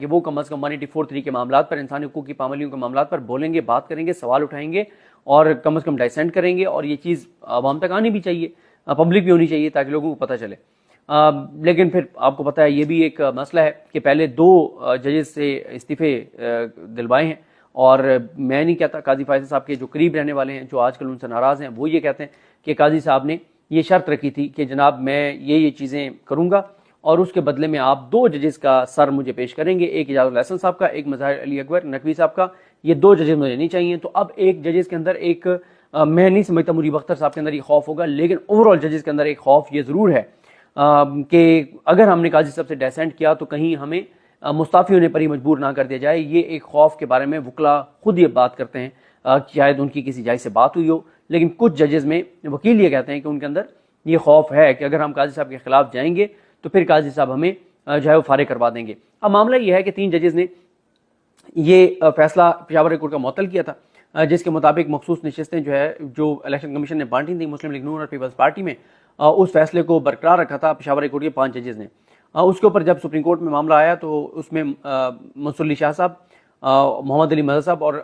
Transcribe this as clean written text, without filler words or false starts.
कि वो कम अज़ कम 184(3) के मामलात पर, इंसानी हकूक़ की पाबंदियों के मामलात पर बोलेंगे, बात करेंगे, सवाल उठाएंगे और कम अज़ कम डाइसेंट करेंगे। और ये चीज़ आवाम तक आनी भी चाहिए, पब्लिक भी होनी चाहिए, ताकि लोगों को पता चले। लेकिन फिर आपको पता है ये भी एक मसला है कि पहले 2 जजेस से इस्तीफ़े दिलवाए हैं। और मैं नहीं कहता, काजी फैसल साहब के जो करीब रहने वाले हैं, जो आजकल उनसे नाराज़ हैं, वो ये कहते हैं कि काजी साहब ने ये शर्त रखी थी कि जनाब मैं ये चीज़ें करूँगा और उसके बदले में आप 2 जजेस का सर मुझे पेश करेंगे, एक इजाज़ुल हसन साहब का, एक मज़ाहिर अली अकबर नकवी साहब का। ये 2 जजेस मुझे नहीं चाहिए। तो अब एक जजेस के अंदर एक मैं नहीं समझता मुनीब अख्तर साहब के अंदर ये खौफ होगा, लेकिन ओवरऑल जजेस के अंदर एक खौफ ये ज़रूर है कि अगर हमने काजी साहब से डेसेंट किया तो कहीं हमें मुस्ताफ़ी होने पर ही मजबूर ना कर दिया जाए। ये एक खौफ के बारे में वकला खुद ये बात करते हैं। शायद उनकी किसी जायज़ से बात हुई हो, लेकिन कुछ जजेस में वकील ये कहते हैं कि उनके अंदर ये खौफ है कि अगर हम काजी साहब के खिलाफ जाएंगे तो फिर काजी साहब हमें जो है वो फारिग करवा देंगे। अब मामला ये है कि 3 जजेस ने ये फैसला पेशावर हाई कोर्ट का मुअत्तल किया था, जिसके मुताबिक मखसूस नशिस्तें जो है, जो इलेक्शन कमीशन ने बांटी थी मुस्लिम लीग नून और पीपल्स पार्टी में, उस फैसले को बरकरार रखा था पेशावर हाई कोर्ट के 5 जजेस ने। उसके ऊपर जब सुप्रीम कोर्ट में मामला आया तो उसमें मंसूर अली शाह साहब, मोहम्मद अली मदद साहब और